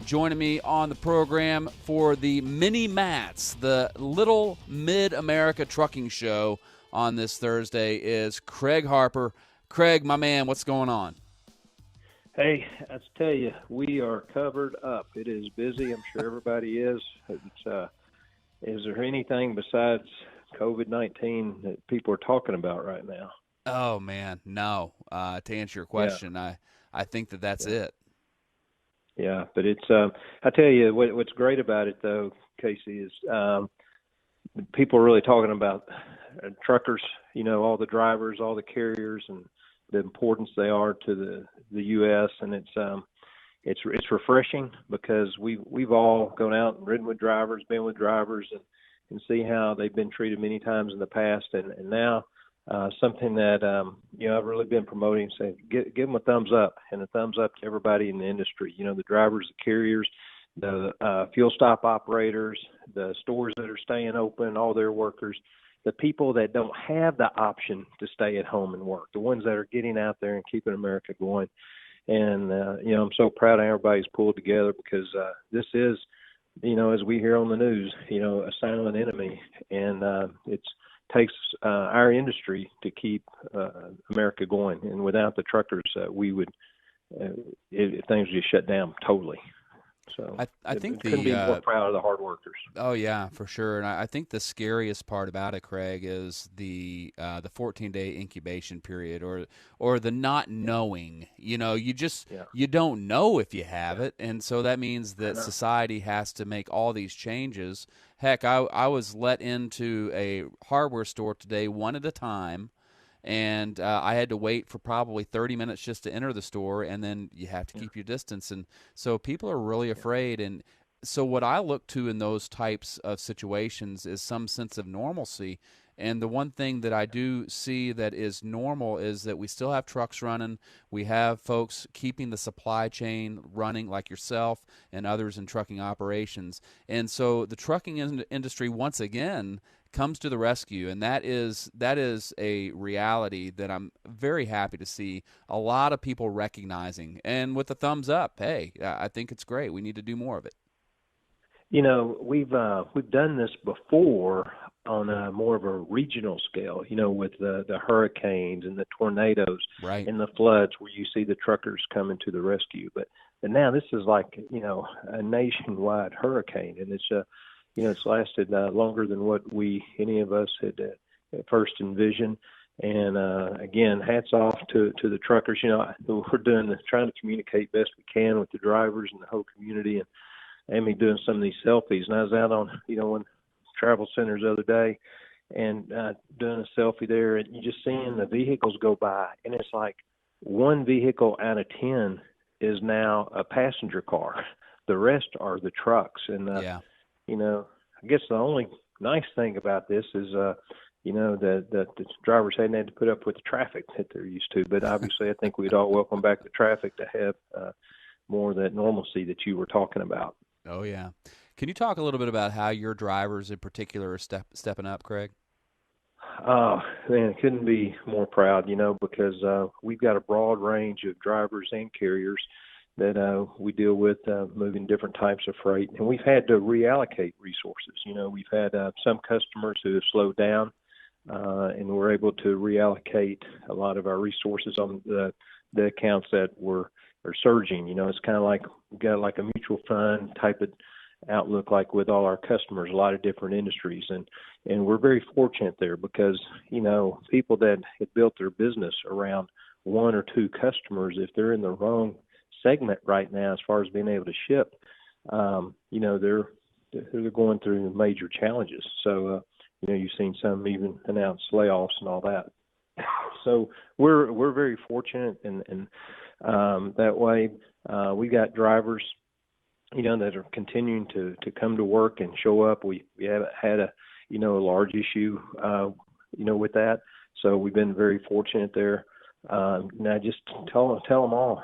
Joining me on the program for the Mini Mats, the Little Mid-America Trucking Show on this Thursday, is Craig Harper. Craig, my man, what's going on? Hey, I tell you, we are covered up. It is busy. I'm sure everybody is. Is there anything besides COVID-19 that people are talking about right now? Oh, man, no. To answer your question, I think that's it. Yeah, but it's I tell you, what's great about it, though, Casey, is people are really talking about truckers, all the drivers, all the carriers, and the importance they are to the U.S., and it's refreshing because we've all gone out and ridden with drivers, been with drivers, and see how they've been treated many times in the past, and now something that I've really been promoting, saying give them a thumbs up, and a thumbs up to everybody in the industry. The drivers, the carriers, the fuel stop operators, the stores that are staying open, all their workers, the people that don't have the option to stay at home and work, the ones that are getting out there and keeping America going. And, I'm so proud of everybody's pulled together because this is, as we hear on the news, a silent enemy. And it takes our industry to keep America going. And without the truckers, we would, things would just shut down totally. So I think couldn't be more proud of the hard workers. Oh yeah, for sure. And I think the scariest part about it, Craig, is the 14-day incubation period, or the not knowing. You don't know if you have it, and so that means that society has to make all these changes. Heck, I was let into a hardware store today one at a time. And I had to wait for probably 30 minutes just to enter the store, and then you have to keep your distance. And so people are really afraid. And so what I look to in those types of situations is some sense of normalcy. And the one thing that I do see that is normal is that we still have trucks running. We have folks keeping the supply chain running like yourself and others in trucking operations. And so the trucking industry, once again, comes to the rescue, and that is a reality that I'm very happy to see a lot of people recognizing. And with a thumbs up, hey, I think it's great. We need to do more of it. We've done this before on a more of a regional scale, with the hurricanes and the tornadoes, right, and the floods, where you see the truckers coming to the rescue. But now this is like, a nationwide hurricane, and it's it's lasted longer than what any of us had at first envisioned. And again, hats off to the truckers. We're trying to communicate best we can with the drivers and the whole community. And Amy doing some of these selfies, and I was out on one travel centers the other day, and doing a selfie there, and you just seeing the vehicles go by, and it's like one vehicle out of 10 is now a passenger car. The rest are the trucks, and I guess the only nice thing about this is, that the drivers hadn't had to put up with the traffic that they're used to. But obviously, I think we'd all welcome back the traffic to have more of that normalcy that you were talking about. Oh, yeah. Can you talk a little bit about how your drivers in particular are stepping up, Craig? Oh, man, couldn't be more proud, because we've got a broad range of drivers and carriers that we deal with, moving different types of freight. And we've had to reallocate resources. We've had some customers who have slowed down, and we're able to reallocate a lot of our resources on the accounts that are surging. It's kind of like we've got like a mutual fund type of outlook, like with all our customers, a lot of different industries. And we're very fortunate there because, people that have built their business around one or two customers, if they're in the wrong segment right now as far as being able to ship, they're going through major challenges. So you've seen some even announce layoffs and all that. So we're very fortunate, and that way we got drivers that are continuing to come to work and show up. We haven't had a large issue with that, so we've been very fortunate there. Now just tell them all,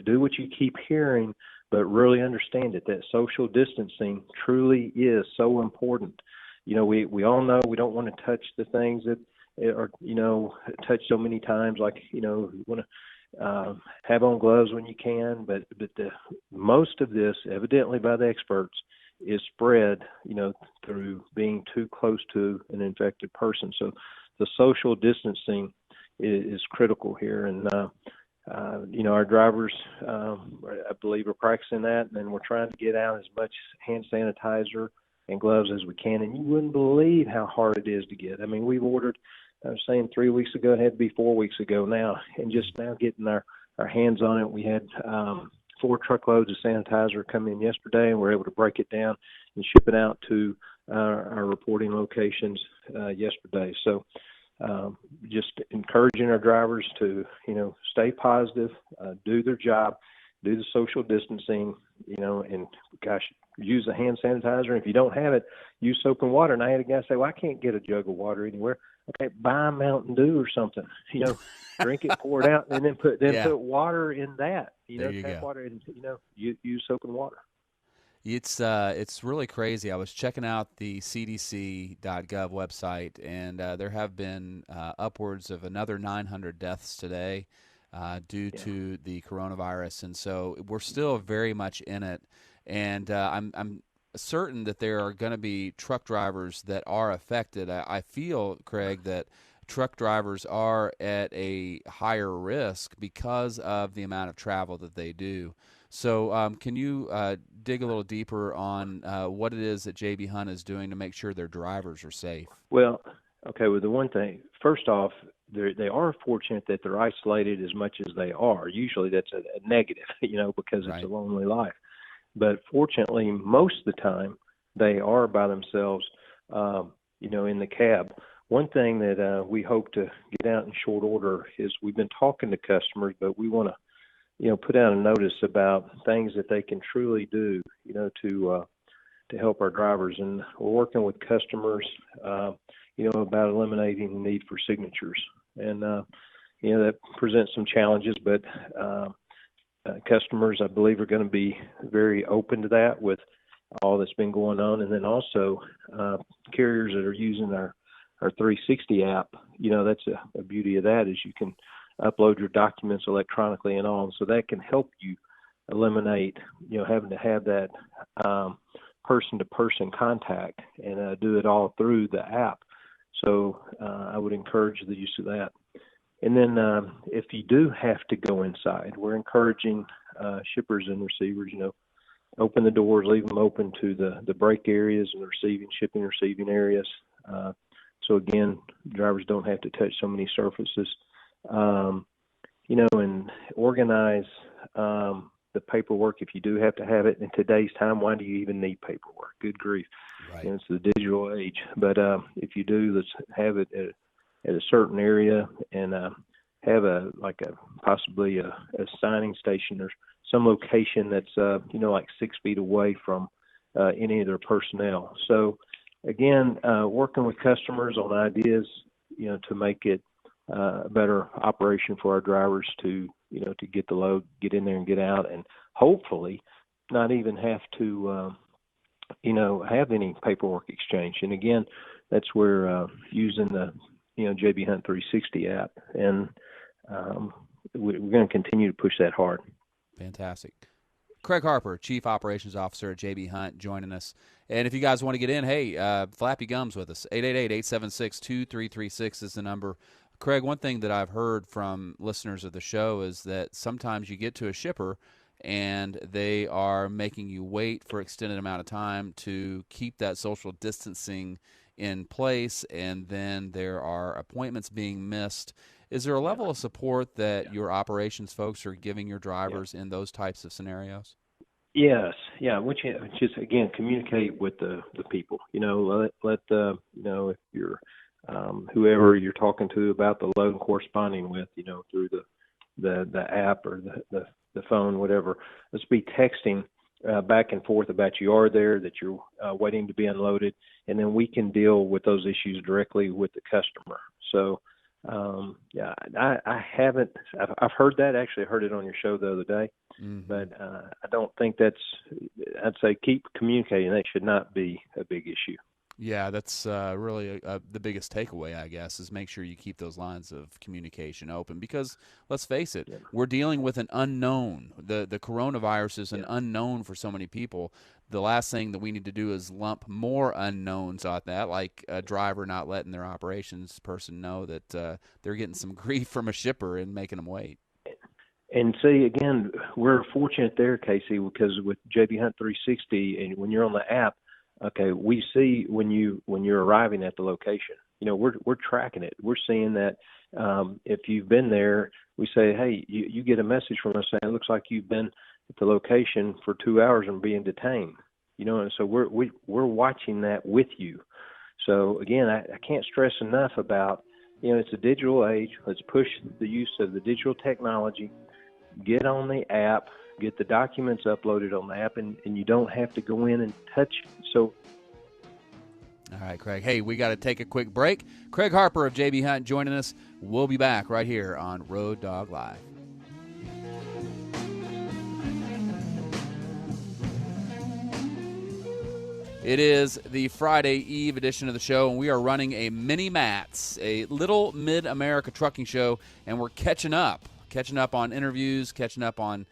do what you keep hearing, but really understand it, that social distancing truly is so important. We all know we don't want to touch the things that are, touched so many times, like, we want to have on gloves when you can, but most of this, evidently by the experts, is spread, through being too close to an infected person. So the social distancing is critical here. And, our drivers, I believe, are practicing that, and we're trying to get out as much hand sanitizer and gloves as we can. And you wouldn't believe how hard it is to get. I mean, we've ordered, I was saying 3 weeks ago, it had to be 4 weeks ago now, and just now getting our hands on it. We had 4 truckloads of sanitizer come in yesterday, and we're able to break it down and ship it out to our reporting locations yesterday. So just encouraging our drivers to, stay positive, do their job, do the social distancing, and gosh, use the hand sanitizer. And if you don't have it, use soap and water. And I had a guy say, well, I can't get a jug of water anywhere. Okay, buy a Mountain Dew or something, drink it, pour it out, and then put water in that, tap water, and, use soap and water. It's really crazy. I was checking out the CDC.gov website, and there have been upwards of another 900 deaths today due to the coronavirus, and so we're still very much in it. And I'm certain that there are going to be truck drivers that are affected. I feel, Craig, that truck drivers are at a higher risk because of the amount of travel that they do. So can you dig a little deeper on what it is that J.B. Hunt is doing to make sure their drivers are safe? Well, okay, the one thing, first off, they are fortunate that they're isolated as much as they are. Usually that's a negative, because it's a lonely life. But fortunately, most of the time, they are by themselves, in the cab. One thing that we hope to get out in short order is we've been talking to customers, but we want to, put out a notice about things that they can truly do, to help our drivers. And we're working with customers, about eliminating the need for signatures. And, that presents some challenges, but customers, I believe, are going to be very open to that with all that's been going on. And then also carriers that are using our 360 app, that's a beauty of that is you can upload your documents electronically and all. So that can help you eliminate, having to have that person-to-person contact and do it all through the app. So I would encourage the use of that. And then if you do have to go inside, we're encouraging shippers and receivers, open the doors, leave them open to the break areas and shipping, receiving areas. So again, drivers don't have to touch so many surfaces, and organize the paperwork if you do have to have it. In today's time, why do you even need paperwork? Good grief. Right. It's the digital age. But if you do, let's have it at a certain area and have possibly a signing station or some location that's, like 6 feet away from any of their personnel. So again, working with customers on ideas, to make it a better operation for our drivers to get the load, get in there and get out, and hopefully not even have to, have any paperwork exchange. And again, that's where using the, JB Hunt 360 app, and we're going to continue to push that hard. Fantastic. Craig Harper, Chief Operations Officer at JB Hunt, joining us. And if you guys want to get in, hey, flap your gums with us. 888-876-2336 is the number. Craig, one thing that I've heard from listeners of the show is that sometimes you get to a shipper and they are making you wait for extended amount of time to keep that social distancing in place, and then there are appointments being missed. Is there a level of support that your operations folks are giving your drivers in those types of scenarios? Yes, yeah. Which just again communicate with the people. Let the if you're whoever you're talking to about the load and corresponding with, through the app or the phone, whatever. Let's be texting back and forth about you are there, that you're waiting to be unloaded, and then we can deal with those issues directly with the customer. So, I haven't. I've heard that. Actually, I heard it on your show the other day, but I don't think that's. I'd say keep communicating. That should not be a big issue. Yeah, that's really the biggest takeaway, I guess, is make sure you keep those lines of communication open because, let's face it, Yeah. we're dealing with an unknown. The coronavirus is an Yeah. unknown for so many people. The last thing that we need to do is lump more unknowns on that, like a driver not letting their operations person know that they're getting some grief from a shipper and making them wait. And see, again, we're fortunate there, Casey, because with JB Hunt 360, and when you're on the app, okay, we see when you're arriving at the location. We're tracking it. We're seeing that if you've been there, we say, hey, you get a message from us saying it looks like you've been at the location for 2 hours and being detained. And so we're watching that with you. So again, I can't stress enough about it's a digital age. Let's push the use of the digital technology. Get on the app, get the documents uploaded on the app, and you don't have to go in and touch it. So, all right, Craig. Hey, we got to take a quick break. Craig Harper of JB Hunt joining us. We'll be back right here on Road Dog Live. It is the Friday Eve edition of the show, and we are running a Mini Mats, a little mid-America trucking show, and we're catching up on interviews, catching up on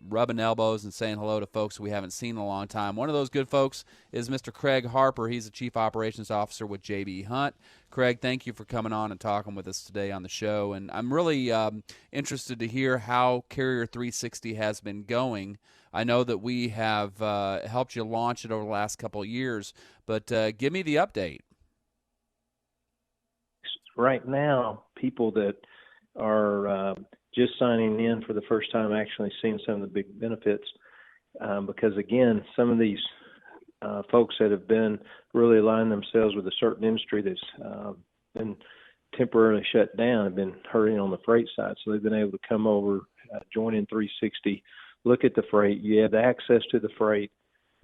rubbing elbows and saying hello to folks we haven't seen in a long time. One of those good folks is Mr. Craig Harper. He's the Chief Operations Officer with JB Hunt. Craig, thank you for coming on and talking with us today on the show, and I'm really interested to hear how Carrier 360 has been going. I know that we have helped you launch it over the last couple of years, but give me the update. Right now, people that are just signing in for the first time actually seeing some of the big benefits because, again, some of these folks that have been really aligning themselves with a certain industry that's been temporarily shut down have been hurting on the freight side. So they've been able to come over, join in 360, look at the freight. You have access to the freight,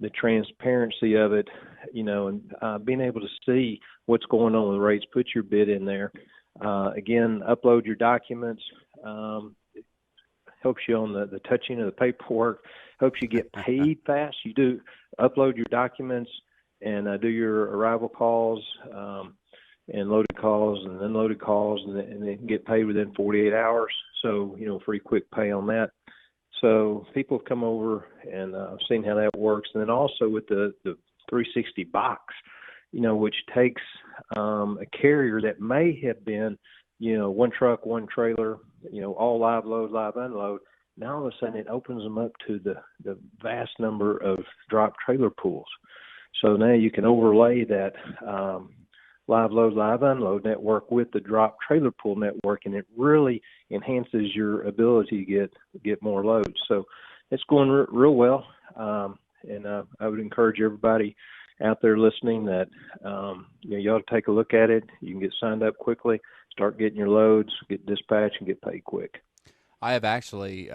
the transparency of it, and being able to see what's going on with rates, put your bid in there. Again, upload your documents. Helps you on the touching of the paperwork. Helps you get paid fast. You do upload your documents and do your arrival calls and loaded calls and unloaded calls, and then get paid within 48 hours. So, free quick pay on that. So people have come over and seen how that works. And then also with the 360 box, which takes a carrier that may have been, one truck, one trailer, all live load, live unload. Now all of a sudden it opens them up to the vast number of drop trailer pools. So now you can overlay that live load, live unload network with the drop trailer pool network, and it really enhances your ability to get more loads. So it's going real well. And I would encourage everybody out there listening that you ought to take a look at it. You can get signed up quickly, start getting your loads, get dispatched, and get paid quick. I have actually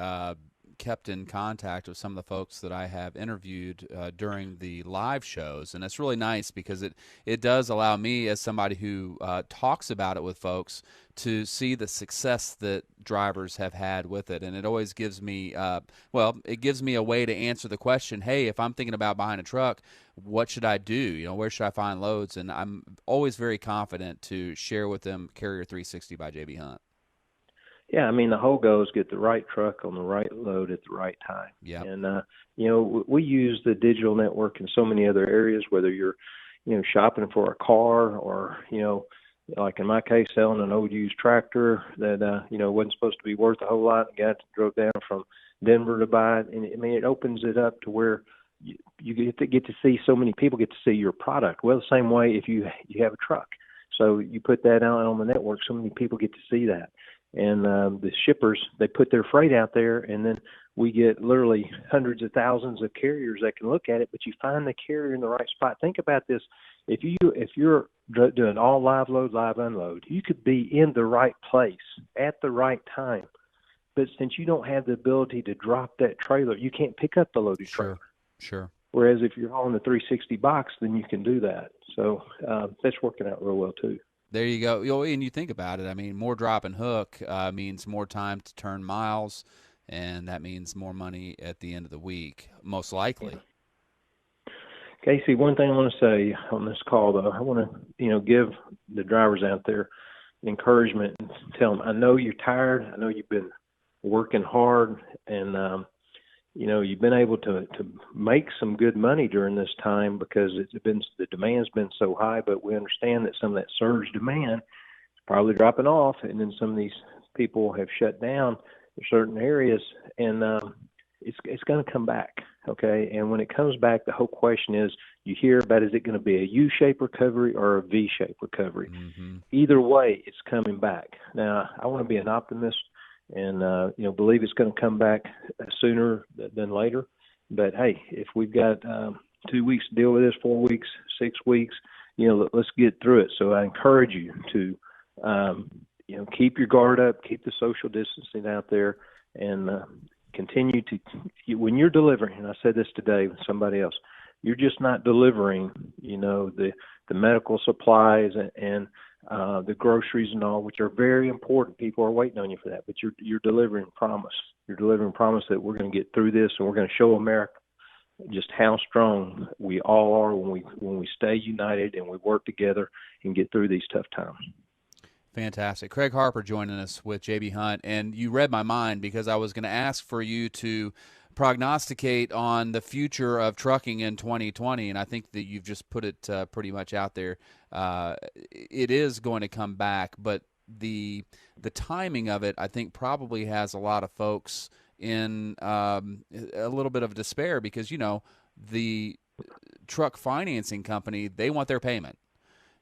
kept in contact with some of the folks that I have interviewed during the live shows, and it's really nice because it does allow me, as somebody who talks about it with folks, to see the success that drivers have had with it. And it always gives me it gives me a way to answer the question, hey, if I'm thinking about buying a truck, what should I do? Where should I find loads? And I'm always very confident to share with them Carrier 360 by JB Hunt. Yeah, I mean, the whole goal is get the right truck on the right load at the right time. Yeah. And, we use the digital network in so many other areas, whether you're, shopping for a car or, like in my case, selling an old used tractor that, wasn't supposed to be worth a whole lot. The guy drove down from Denver to buy it. And, it opens it up to where you get to see so many people get to see your product. Well, the same way if you have a truck. So you put that out on the network, so many people get to see that. And the shippers, they put their freight out there, and then we get literally hundreds of thousands of carriers that can look at it, but you find the carrier in the right spot. Think about this. If you're doing all live load, live unload, you could be in the right place at the right time. But since you don't have the ability to drop that trailer, you can't pick up the loaded trailer. Sure. Whereas if you're on the 360 box, then you can do that. So that's working out real well too. There you go. And you think about it. I mean, more drop and hook means more time to turn miles, and that means more money at the end of the week, most likely. Casey, one thing I want to say on this call, though, I want to, give the drivers out there encouragement and tell them, I know you're tired. I know you've been working hard, and you've been able to make some good money during this time because the demand's been so high. But we understand that some of that surge demand is probably dropping off, and then some of these people have shut down in certain areas, and it's going to come back. Okay, and when it comes back, the whole question is, you hear about, is it going to be a U-shaped recovery or a V-shaped recovery? Mm-hmm. Either way, it's coming back. Now, I want to be an optimist and believe it's going to come back sooner than later. But hey, if we've got 2 weeks to deal with this, 4 weeks, 6 weeks, let's get through it. So I encourage you to keep your guard up, keep the social distancing out there, and continue to, when you're delivering, and I said this today with somebody else, you're just not delivering, the medical supplies and the groceries and all, which are very important. People are waiting on you for that, but you're delivering promise. You're delivering promise that we're going to get through this, and we're going to show America just how strong we all are when we stay united and we work together and get through these tough times. Fantastic. Craig Harper joining us with JB Hunt, and you read my mind because I was going to ask for you to prognosticate on the future of trucking in 2020, and I think that you've just put it pretty much out there. It is going to come back, but the timing of it, I think, probably has a lot of folks in a little bit of despair because, the truck financing company, they want their payment.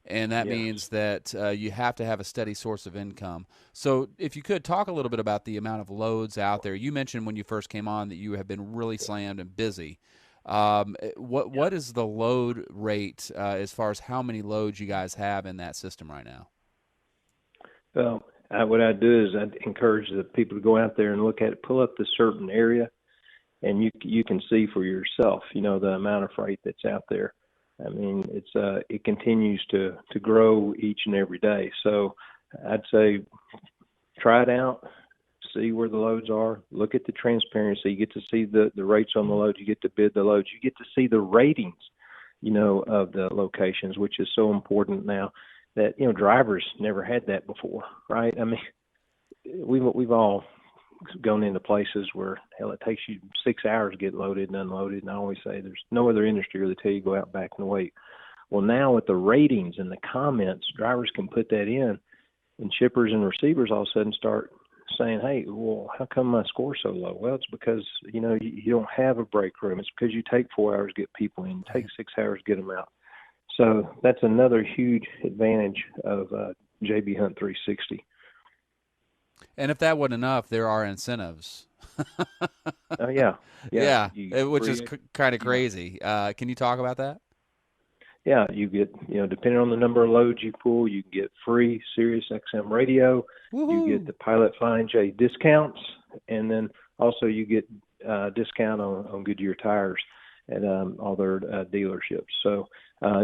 And that means that you have to have a steady source of income. So if you could talk a little bit about the amount of loads out there. You mentioned when you first came on that you have been really slammed and busy. What is the load rate as far as how many loads you guys have in that system right now? Well, what I do is I encourage the people to go out there and look at it, pull up the certain area, and you can see for yourself, the amount of freight that's out there. I mean, it continues to grow each and every day. So I'd say try it out, see where the loads are, look at the transparency. You get to see the rates on the loads. You get to bid the loads. You get to see the ratings, of the locations, which is so important now that, drivers never had that before, right? I mean, we've all gone into places where, hell, it takes you 6 hours to get loaded and unloaded. And I always say there's no other industry where they tell you go out back and wait. Well, now with the ratings and the comments, drivers can put that in, and shippers and receivers all of a sudden start saying, hey, well, how come my score's so low? Well, it's because, you don't have a break room. It's because you take 4 hours to get people in, take 6 hours to get them out. So that's another huge advantage of JB Hunt 360. And if that wasn't enough, there are incentives. Yeah. Which is kind of crazy. Can you talk about that? Yeah, you get, depending on the number of loads you pull, you can get free SiriusXM radio. Woo-hoo. You get the Pilot Flying J discounts, and then also you get discount on Goodyear tires at all their dealerships. So,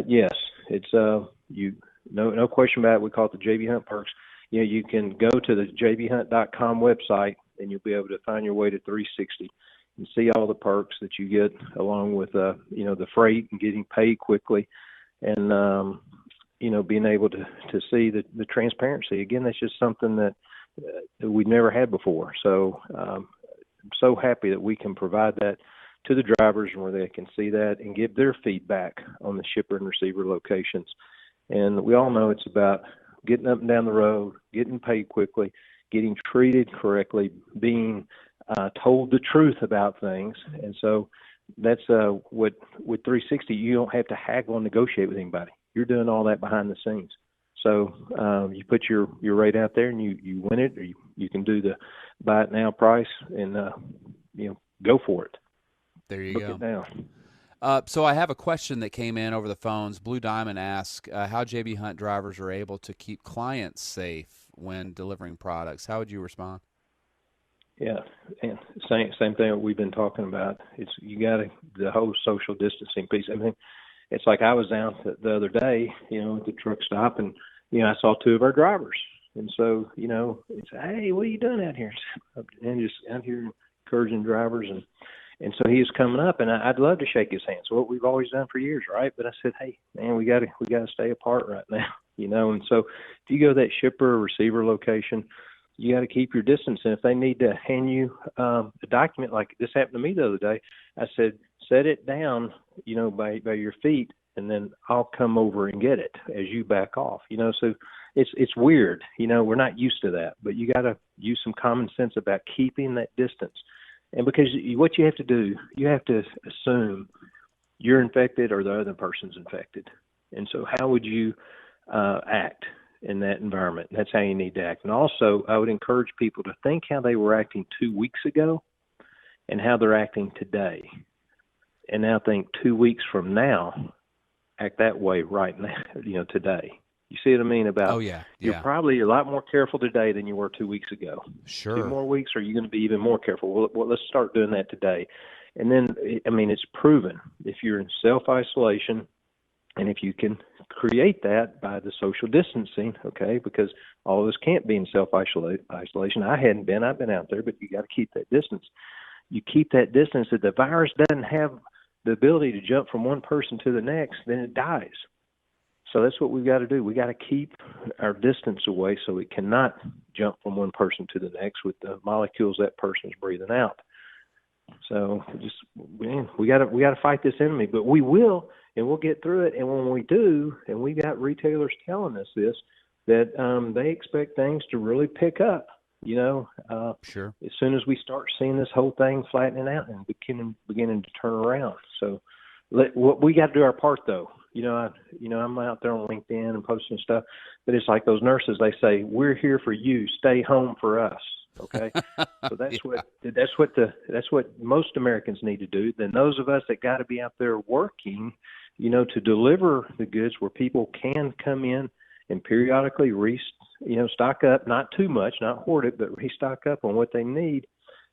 yes, it's no question about it. We call it the JB Hunt Perks. You can go to the jbhunt.com website, and you'll be able to find your way to 360 and see all the perks that you get along with, the freight and getting paid quickly and, being able to see the transparency. Again, that's just something that we've never had before. So I'm so happy that we can provide that to the drivers where they can see that and give their feedback on the shipper and receiver locations. And we all know it's about getting up and down the road, getting paid quickly, getting treated correctly, being told the truth about things. And so that's with 360, you don't have to haggle and negotiate with anybody. You're doing all that behind the scenes. So you put your rate out there and you win it, or you can do the buy it now price and, go for it. There you Book go. it now. So I have a question that came in over the phones. Blue Diamond asks how JB Hunt drivers are able to keep clients safe when delivering products. How would you respond? Yeah, and same thing that we've been talking about. It's the whole social distancing piece. I mean, it's like I was out the other day, at the truck stop, and I saw two of our drivers, and so it's, hey, what are you doing out here? And just out here encouraging drivers, and And so he was coming up, and I'd love to shake his hand. So what we've always done for years, right? But I said, hey, man, we got to stay apart right now, you know. And so if you go to that shipper or receiver location, you got to keep your distance. And if they need to hand you a document, like this happened to me the other day, I said, set it down, you know, by your feet, and then I'll come over and get it as you back off, you know. So it's weird, you know, we're not used to that, but you got to use some common sense about keeping that distance. And because what you have to do, you have to assume you're infected or the other person's infected. And so how would you act in that environment? That's how you need to act. And also, I would encourage people to think how they were acting 2 weeks ago and how they're acting today. And now think 2 weeks from now, act that way right now, you know, today. You see what I mean about, you're probably a lot more careful today than you were 2 weeks ago. Sure. 2 more weeks, are you going to be even more careful? Well, let's start doing that today. And then, I mean, it's proven if you're in self-isolation and if you can create that by the social distancing, okay, because all of us can't be in self-isolation. I hadn't been. I've been out there, but you got to keep that distance. You keep that distance. If the virus doesn't have the ability to jump from one person to the next, then it dies. So that's what we've got to do. We got to keep our distance away so it cannot jump from one person to the next with the molecules that person is breathing out. So just, man, we got to fight this enemy, but we will, and we'll get through it. And when we do, and we got retailers telling us this, that they expect things to really pick up. You know, sure. As soon as we start seeing this whole thing flattening out and beginning to turn around. So we got to do our part, though. You know, I'm out there on LinkedIn and posting stuff, but it's like those nurses. They say, "We're here for you. Stay home for us." Okay, so that's what most Americans need to do. Then those of us that got to be out there working, you know, to deliver the goods where people can come in and periodically stock up, not too much, not hoard it, but restock up on what they need.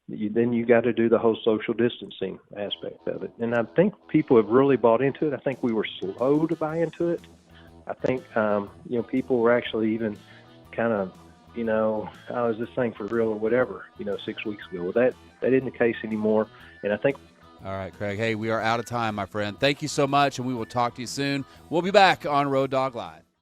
Then you got to do the whole social distancing aspect of it. And I think people have really bought into it. I think we were slow to buy into it. I think, people were actually even kind of, oh, is this thing for real or whatever, 6 weeks ago. Well, that isn't the case anymore. And I think. All right, Craig. Hey, we are out of time, my friend. Thank you so much, and we will talk to you soon. We'll be back on Road Dog Live.